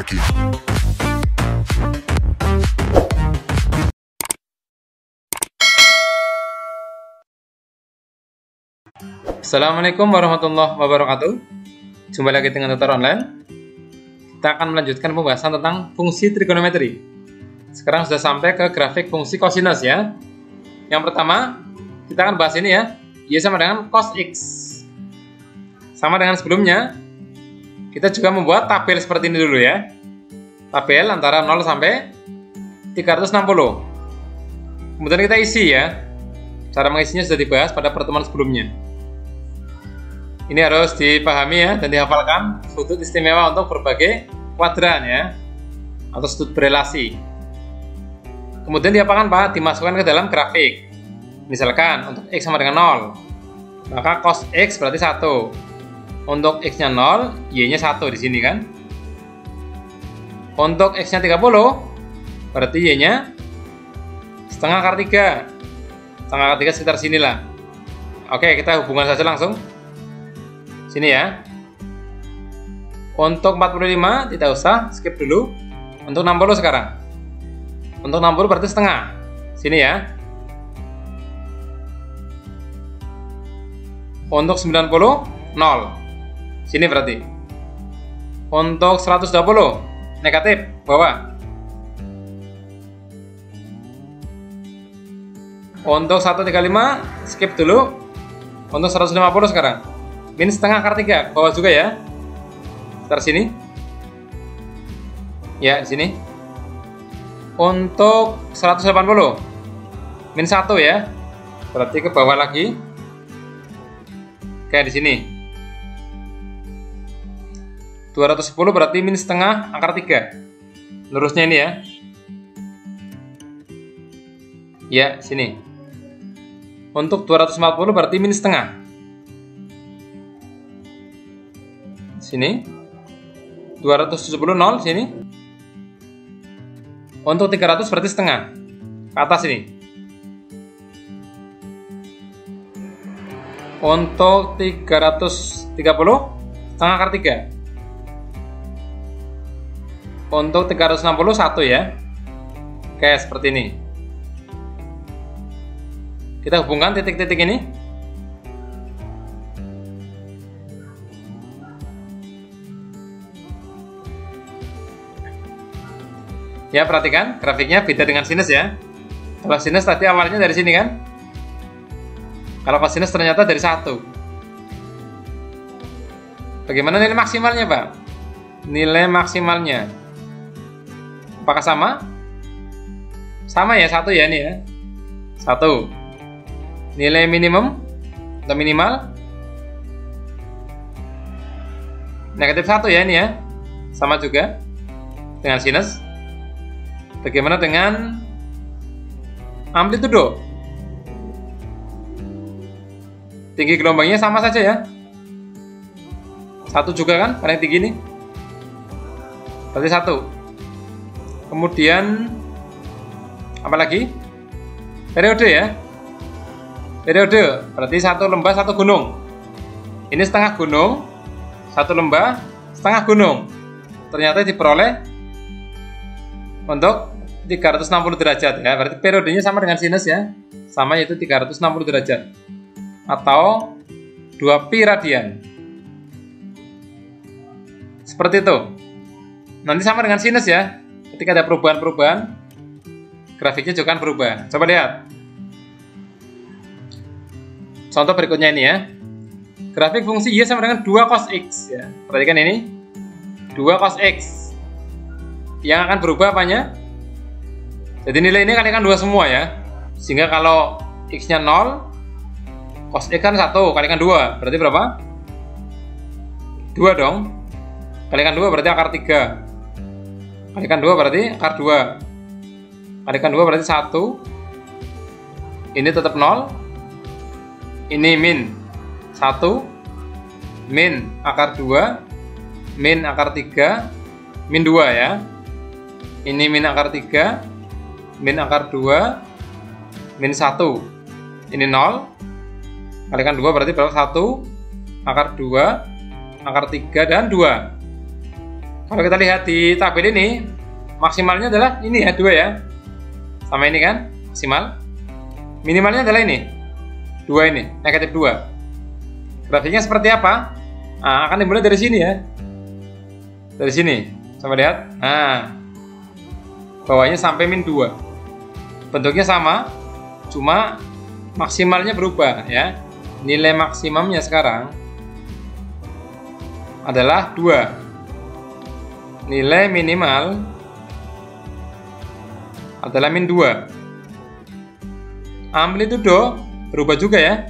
lagi. Assalamualaikum warahmatullahi wabarakatuh. Jumpa lagi dengan tutor online. Kita akan melanjutkan pembahasan tentang fungsi trigonometri. Sekarang sudah sampai ke grafik fungsi kosinus ya. Yang pertama, kita akan bahas ini ya. Y sama dengan cos X. Sama dengan sebelumnya, kita juga membuat tabel seperti ini dulu ya. Tabel antara 0 sampai 360. Kemudian kita isi ya. Cara mengisinya sudah dibahas pada pertemuan sebelumnya. Ini harus dipahami ya dan dihafalkan sudut istimewa untuk berbagai kuadran ya, atau sudut berelasi. Kemudian diapakan Pak? Dimasukkan ke dalam grafik. Misalkan untuk X sama dengan 0, maka cos X berarti 1. Untuk X-nya 0, Y-nya 1 di sini kan. Untuk X-nya 30, berarti Y-nya setengah akar 3. Setengah akar 3 sekitar sinilah. Oke, kita hubungan saja langsung. Sini ya. Untuk 45 tidak usah, skip dulu. Untuk 60 sekarang. Untuk 60 berarti setengah. Sini ya. Untuk 90 0. Sini berarti. Untuk 120 negatif bawah. Untuk 135 skip dulu. Untuk 150 sekarang. Min setengah akar 3, bawah juga ya. Sekitar sini. Ya, di sini. Untuk 180. Min 1 ya. Berarti ke bawah lagi. Kayak di sini. 210 berarti min setengah akar 3. Lurusnya ini ya. Ya, sini. Untuk 240 berarti min setengah. Sini 270 0 sini. Untuk 300 berarti setengah ke atas ini. Untuk 330 setengah akar 3. Untuk 360 1 ya. Kayak seperti ini. Kita hubungkan titik-titik ini. Ya, perhatikan grafiknya beda dengan sinus ya. Kalau sinus tadi awalnya dari sini kan. Kalau kosinus ternyata dari 1. Bagaimana nilai maksimalnya Pak? Nilai maksimalnya apakah sama? Sama ya, 1 ya ini ya. 1. Nilai minimum atau minimal negatif 1 ya ini ya. Sama juga dengan sinus. Bagaimana dengan amplitudo? Tinggi gelombangnya sama saja ya. 1 juga kan, paling tinggi nih. Berarti 1. Kemudian apa lagi? Periode ya. Periode berarti 1 lembah 1 gunung. Ini setengah gunung, 1 lembah setengah gunung. Ternyata diperoleh untuk 360 derajat ya. Berarti periodenya sama dengan sinus ya. Sama, yaitu 360 derajat. Atau 2 pi radian. Seperti itu. Nanti sama dengan sinus ya. Ketika ada perubahan-perubahan, grafiknya juga akan berubah. Coba lihat. Contoh berikutnya ini ya. Grafik fungsi Y sama dengan 2 cos X ya. Perhatikan ini. 2 cos X. Yang akan berubah apanya? Jadi nilai ini kalikan 2 semua ya. Sehingga kalau X-nya 0, cos X kan 1 kalikan 2. Berarti berapa? 2 dong. Kalikan 2 berarti akar 3. Kalikan 2 berarti akar 2. Kalikan 2 berarti 1. Ini tetap 0. Ini min 1. Min akar 2. Min akar 3. Min 2 ya. Ini min akar 3. Min akar 2, min 1. Ini 0. Kalikan 2 berarti berapa? 1, akar 2, akar 3, dan 2. Kalau kita lihat di tabel ini, maksimalnya adalah ini ya, 2 ya. Sama ini kan, maksimal. Minimalnya adalah ini, 2 ini, negatif 2. Grafiknya seperti apa? Nah, akan dimulai dari sini ya. Dari sini, coba lihat. Nah, bawahnya sampai min 2. Bentuknya sama, cuma maksimalnya berubah ya. Nilai maksimumnya sekarang adalah 2. Nilai minimal adalah min 2. Amplitudo berubah juga ya.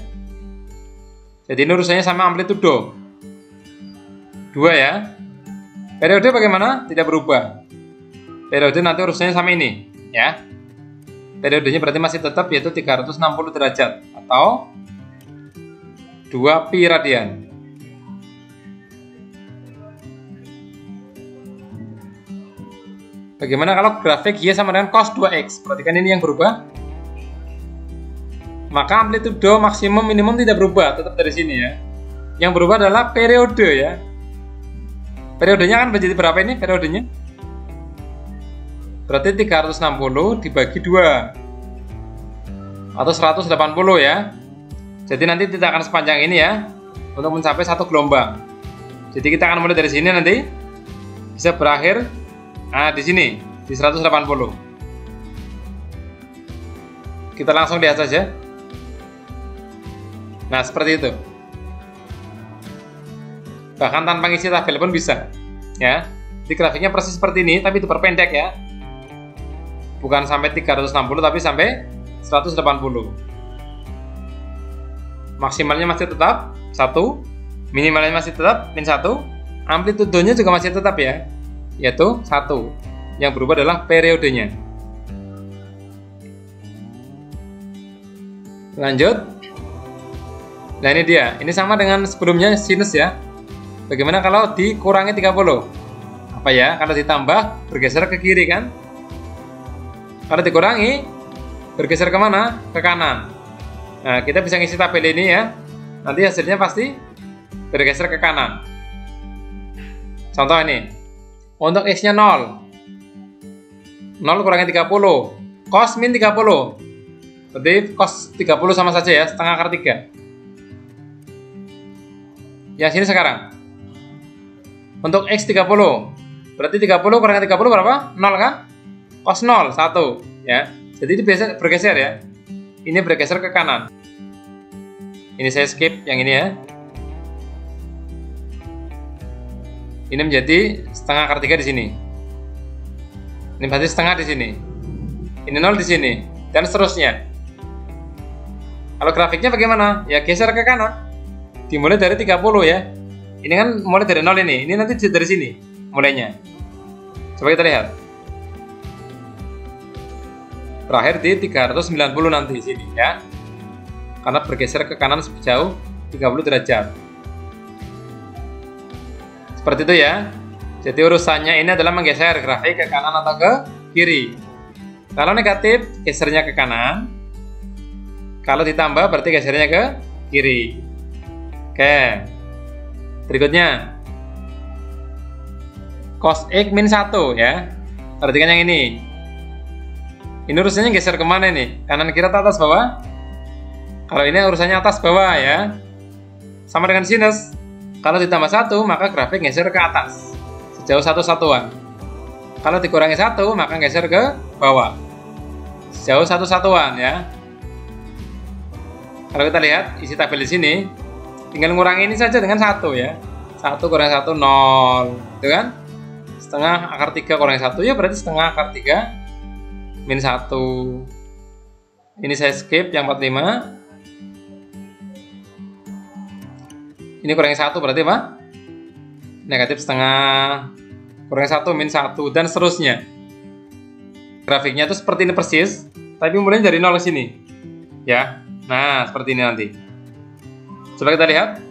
Jadi ini urusannya sama amplitudo 2 ya. Periode bagaimana? Tidak berubah. Periode nanti urusannya sama ini ya. Periodenya berarti masih tetap, yaitu 360 derajat atau 2 pi radian. Bagaimana kalau grafik Y sama dengan cos 2x? Perhatikan ini yang berubah. Maka amplitudo maksimum minimum tidak berubah, tetap dari sini ya. Yang berubah adalah periode ya. Periodenya kan menjadi berapa ini periodenya? Berarti 360 dibagi 2 atau 180 ya. Jadi nanti tidak akan sepanjang ini ya untuk mencapai satu gelombang. Jadi kita akan mulai dari sini, nanti bisa berakhir di sini di 180. Kita langsung lihat saja. Nah, seperti itu. Bahkan tanpa ngisi tabel pun bisa ya. Di grafiknya persis seperti ini, tapi diperpendek ya. Bukan sampai 360 tapi sampai 180. Maksimalnya masih tetap 1, minimalnya masih tetap min 1, amplitudonya juga masih tetap ya, yaitu 1. Yang berubah adalah periodenya. Lanjut. Nah, ini dia. Ini sama dengan sebelumnya sinus ya. Bagaimana kalau dikurangi 30? Apa ya? Kalau ditambah bergeser ke kiri kan? Kalau dikurangi bergeser kemana? Ke kanan. Nah, kita bisa ngisi tabel ini ya. Nanti hasilnya pasti bergeser ke kanan. Contoh ini. Untuk X-nya 0. 0 kurangi 30. Cos min 30. Berarti cos 30 sama saja ya, setengah akar 3. Yang sini sekarang. Untuk X 30. Berarti 30 kurangi 30 berapa? 0 kan? Cos 0, 1 ya. Jadi ini biasa bergeser ya. Ini bergeser ke kanan. Ini saya skip yang ini ya. Ini menjadi setengah akar 3 di sini. Ini berarti setengah di sini. Ini 0 di sini dan seterusnya. Kalau grafiknya bagaimana? Ya geser ke kanan. Dimulai dari 30 ya. Ini kan mulai dari 0 ini. Ini nanti dari sini mulainya. Coba kita lihat. Terakhir di 390 nanti di sini ya. Karena bergeser ke kanan sejauh 30 derajat. Seperti itu ya. Jadi urusannya ini adalah menggeser grafik ke kanan atau ke kiri. Kalau negatif, gesernya ke kanan. Kalau ditambah berarti gesernya ke kiri. Oke. Berikutnya. Cos X min 1 ya. Perhatikan yang ini. Ini urusannya geser kemana ini? Kanan kiri atau atas bawah? Kalau ini urusannya atas bawah ya. Sama dengan sinus. Kalau ditambah 1 maka grafik geser ke atas sejauh 1 satuan. Kalau dikurangi 1 maka geser ke bawah sejauh 1 satuan ya. Kalau kita lihat isi tabel di sini, tinggal ngurangi ini saja dengan 1 ya. 1 kurangi 1 0, itu kan? Setengah akar 3 kurangi 1 ya berarti setengah akar 3 min 1. Ini saya skip yang 45. Ini kurangi 1 berarti apa? Negatif setengah. Kurangi 1 min 1 dan seterusnya. Grafiknya itu seperti ini persis, tapi mulainya dari 0 ke sini. Ya. Nah, seperti ini nanti. Coba kita lihat.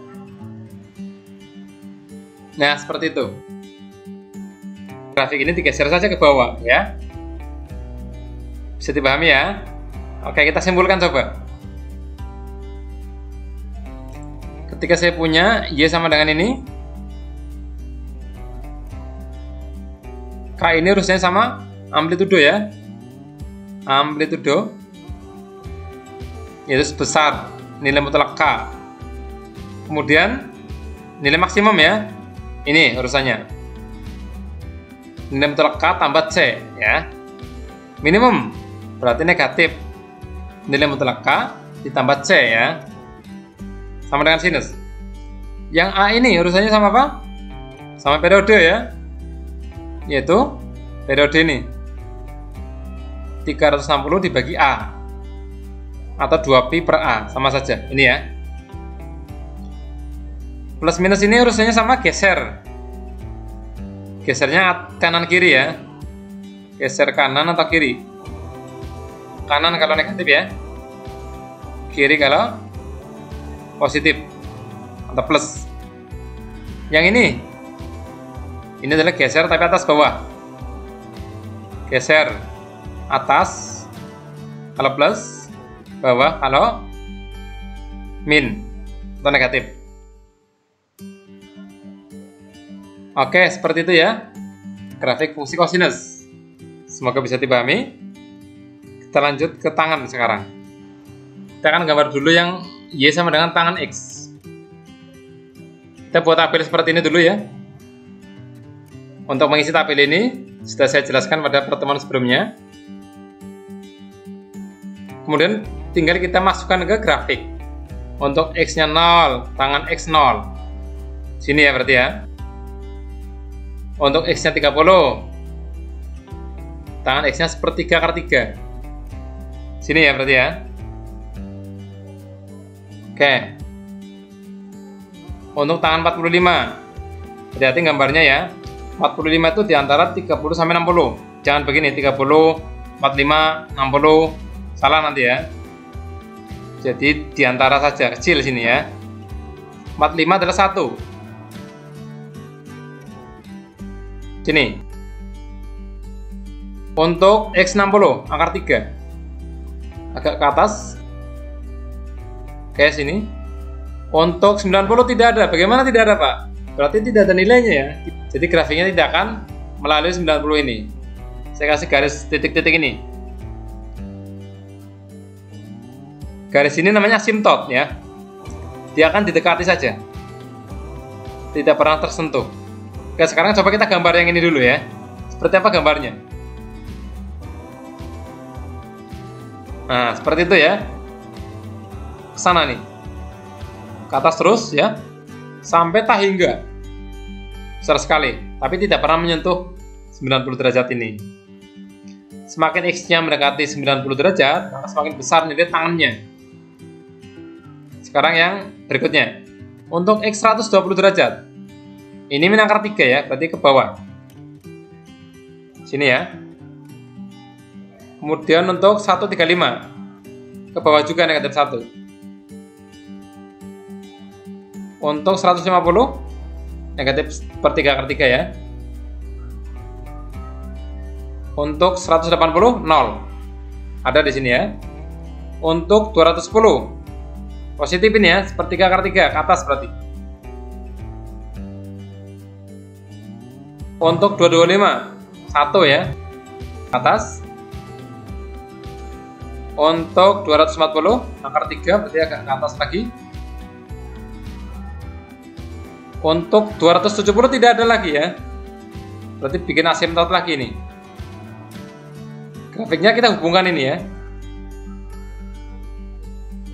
Nah, seperti itu. Grafik ini digeser saja ke bawah ya. Bisa dipahami ya? Oke, kita simpulkan coba. Ketika saya punya Y sama dengan ini, K ini urusnya sama amplitudo ya. Amplitudo yaitu sebesar nilai mutlak K. Kemudian nilai maksimum ya. Ini urusannya. Nilai mutlak K tambah C ya. Minimum berarti negatif nilai mutlak K ditambah C ya. Sama dengan sinus. Yang A ini urusannya sama apa? Sama periode ya. Yaitu periode ini 360 dibagi A atau 2pi per A, sama saja ini ya. Plus minus ini urusannya sama geser. Gesernya kanan kiri ya. Geser kanan atau kiri. Kanan kalau negatif ya, kiri kalau positif atau plus. Yang ini adalah geser tapi atas bawah. Geser atas kalau plus, bawah kalau min atau negatif. Oke, seperti itu ya grafik fungsi kosinus. Semoga bisa dipahami. Kita lanjut ke tangan sekarang. Kita akan gambar dulu yang Y sama dengan tangan X. Kita buat tabel seperti ini dulu ya. Untuk mengisi tabel ini sudah saya jelaskan pada pertemuan sebelumnya. Kemudian tinggal kita masukkan ke grafik. Untuk X-nya 0, tangan X 0. Sini ya berarti ya. Untuk X-nya 30, tangan X-nya sepertiga per 3. Sini ya berarti ya. Oke. Untuk tangan 45, hati-hati gambarnya ya. 45 itu diantara 30 sampai 60. Jangan begini 30, 45, 60. Salah nanti ya. Jadi diantara saja, kecil sini ya. 45 adalah 1. Sini. Untuk X60 akar 3. Agak ke atas. Kayak sini. Untuk 90 tidak ada. Bagaimana tidak ada, Pak? Berarti tidak ada nilainya ya. Jadi grafiknya tidak akan melalui 90 ini. Saya kasih garis titik-titik ini. Garis ini namanya asimtot ya. Dia akan didekati saja. Tidak pernah tersentuh. Oke, sekarang coba kita gambar yang ini dulu ya. Seperti apa gambarnya? Nah, seperti itu ya. Ke sana nih. Ke atas terus ya. Sampai tak hingga. Besar sekali, tapi tidak pernah menyentuh 90 derajat ini. Semakin X-nya mendekati 90 derajat, maka semakin besar nilai tangannya. Sekarang yang berikutnya. Untuk X 120 derajat. Ini min akar 3 ya, berarti ke bawah. Sini ya. Kemudian untuk 135. Ke bawah juga negatif 1. Untuk 150 negatif per 3 akar 3 ya. Untuk 180 0. Ada di sini ya. Untuk 210 positif ini ya, sepertiga akar 3 ke atas berarti. Untuk 225 1 ya, ke atas. Untuk 240 akar 3 berarti agak ke atas lagi. Untuk 270 tidak ada lagi ya. Berarti bikin asimtot lagi nih. Grafiknya kita hubungkan ini ya.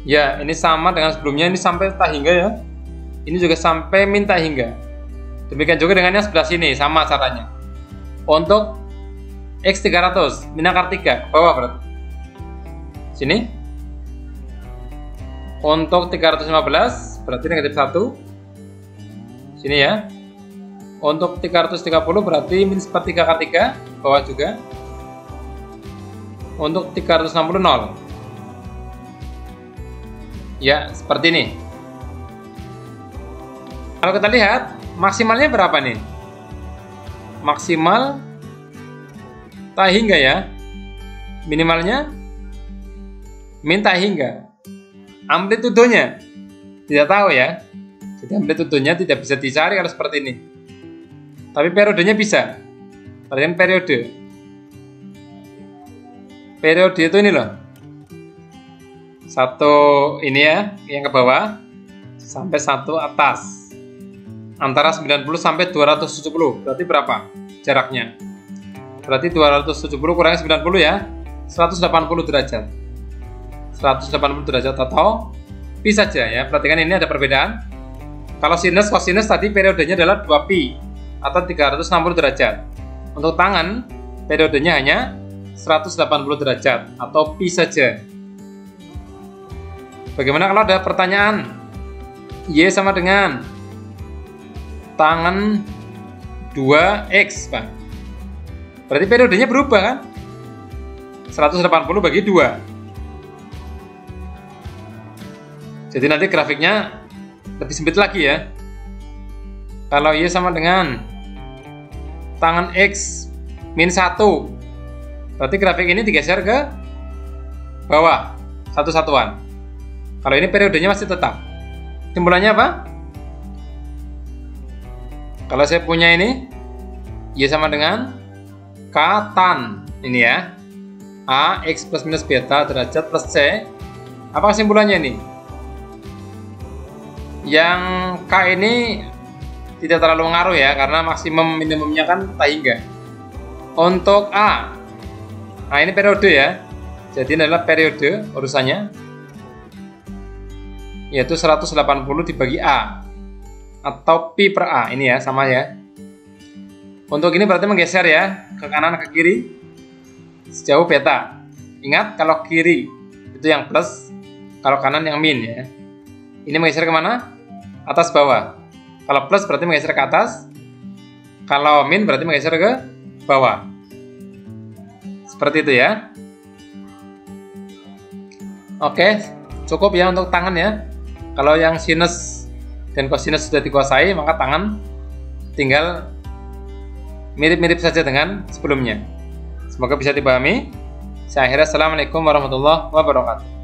Ya, ini sama dengan sebelumnya, ini sampai tak hingga ya. Ini juga sampai min tak hingga. Demikian juga dengan yang sebelah sini, sama caranya. Untuk X 300 min akar 3 ke bawah berarti. Sini. Untuk 315 berarti negatif 1. Sini ya. Untuk 330 berarti min sepertiga akar 3 bawah juga. Untuk 360 0. Ya, seperti ini. Kalau kita lihat maksimalnya berapa nih? Maksimal tak hingga ya. Minimalnya min tak hingga. Amplitudonya tidak tahu ya. Jadi amplitudonya tidak bisa dicari kalau seperti ini. Tapi periodenya bisa. Perhatikan periode. Periode itu ini loh. Satu ini ya, yang ke bawah sampai satu atas. Antara 90 sampai 270. Berarti berapa jaraknya? Berarti 270 kurangi 90 ya. 180 derajat. 180 derajat atau pi saja ya. Perhatikan ini ada perbedaan. Kalau sinus, kosinus tadi periodenya adalah 2pi atau 360 derajat. Untuk tangan, periodenya hanya 180 derajat atau pi saja. Bagaimana kalau ada pertanyaan? Y sama dengan tangan 2X, Pak. Berarti periodenya berubah kan? 180 bagi 2. Jadi nanti grafiknya lebih sempit lagi ya. Kalau Y sama dengan tangan X min 1, berarti grafik ini digeser ke bawah satu satuan. Kalau ini periodenya masih tetap. Simpulannya apa? Kalau saya punya ini Y sama dengan K tan ini ya, A X plus minus beta derajat plus C. Apa kesimpulannya ini? Yang K ini tidak terlalu mengaruh ya, karena maksimum minimumnya kan tak hingga. Untuk A, nah ini periode ya, jadi ini adalah periode urusannya, yaitu 180 dibagi A atau pi per A, ini ya sama ya. Untuk ini berarti menggeser ya, ke kanan ke kiri sejauh beta. Ingat kalau kiri itu yang plus, kalau kanan yang min ya. Ini menggeser kemana? Atas bawah. Kalau plus berarti menggeser ke atas, kalau min berarti menggeser ke bawah. Seperti itu ya. Oke, cukup ya untuk tangan ya. Kalau yang sinus dan kosinus sudah dikuasai, maka tangan tinggal mirip-mirip saja dengan sebelumnya. Semoga bisa dipahami. Saya akhiri. Assalamualaikum warahmatullahi wabarakatuh.